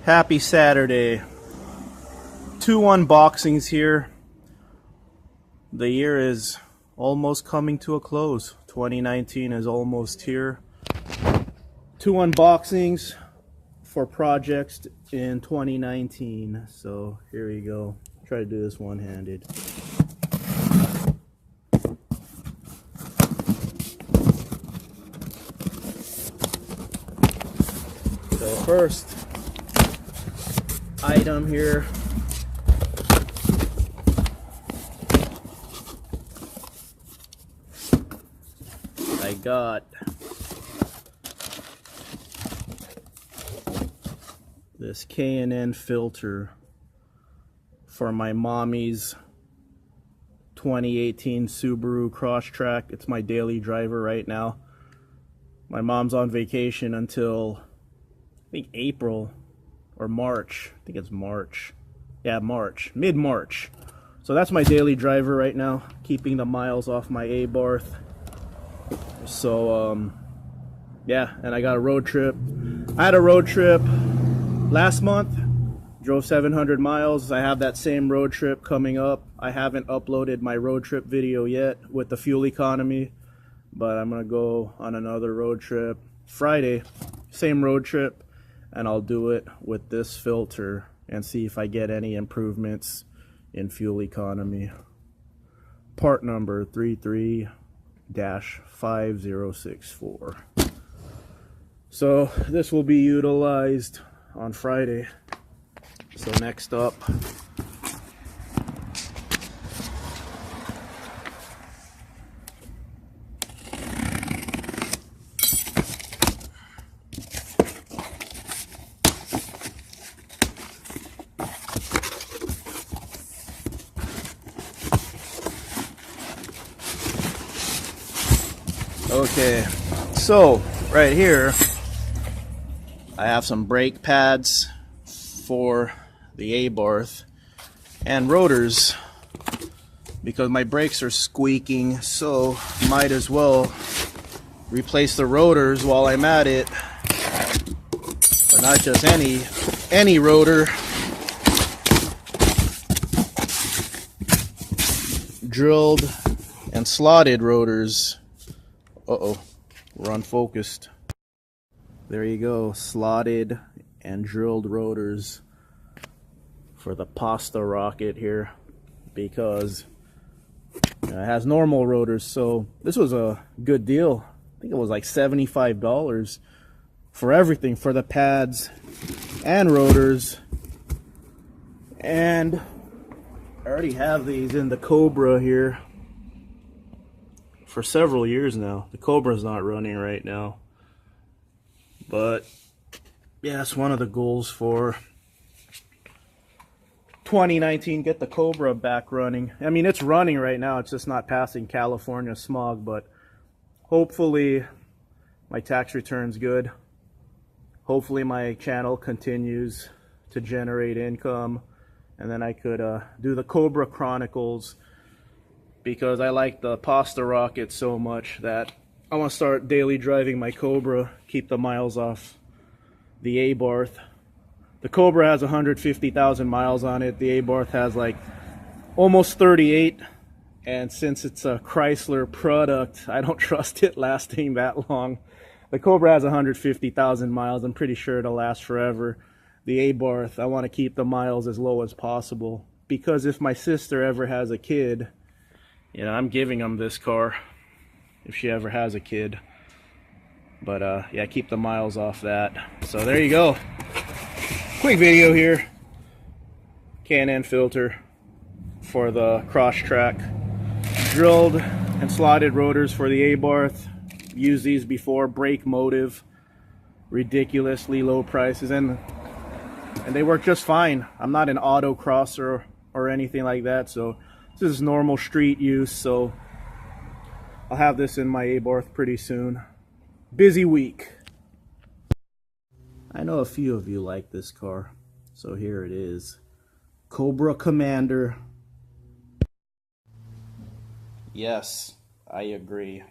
Happy Saturday. 2 unboxings here. The year is almost coming to a close. 2019 is almost here. 2 unboxings for projects in 2019. So here we go. Try to do this one-handed. So first item here, I got this K&N filter for my mommy's 2018 Subaru CrossTrek. It's my daily driver right now. My mom's on vacation until I think April or March. I think it's March. Yeah, March. Mid-March. So that's my daily driver right now, keeping the miles off my Abarth. So, yeah, and I got a road trip. I had a road trip last month. Drove 700 miles. I have that same road trip coming up. I haven't uploaded my road trip video yet with the fuel economy, but I'm going to go on another road trip Friday. Same road trip. And I'll do it with this filter and see if I get any improvements in fuel economy. Part number 33-5064. So this will be utilized on Friday. So next up, okay, so right here I have some brake pads for the Abarth and rotors because my brakes are squeaking, so might as well replace the rotors while I'm at it. But not just any rotor. Drilled and slotted rotors. Uh-oh, we're unfocused. There you go, slotted and drilled rotors for the pasta rocket here, because it has normal rotors. So this was a good deal. I think it was like $75 for everything, for the pads and rotors. And I already have these in the Cobra here for several years now. The Cobra's not running right now, but yeah, it's one of the goals for 2019, get the Cobra back running. I mean, it's running right now, it's just not passing California smog, but hopefully my tax return's good. Hopefully my channel continues to generate income, and then I could do the Cobra Chronicles, because I like the pasta rocket so much that I want to start daily driving my Cobra, keep the miles off the Abarth. The Cobra has 150,000 miles on it. The Abarth has like almost 38. And since it's a Chrysler product, I don't trust it lasting that long. The Cobra has 150,000 miles. I'm pretty sure it'll last forever. The Abarth, I want to keep the miles as low as possible, because if my sister ever has a kid, you know, I'm giving them this car if she ever has a kid. But yeah, keep the miles off that. So there you go. Quick video here. K&N filter for the CrossTrek. Drilled and slotted rotors for the Abarth. Used these before. Brake motive. Ridiculously low prices, and they work just fine. I'm not an autocrosser or anything like that, so this is normal street use. So I'll have this in my Abarth pretty soon. Busy week. I know a few of you like this car, so here it is. Cobra Commander. Yes, I agree.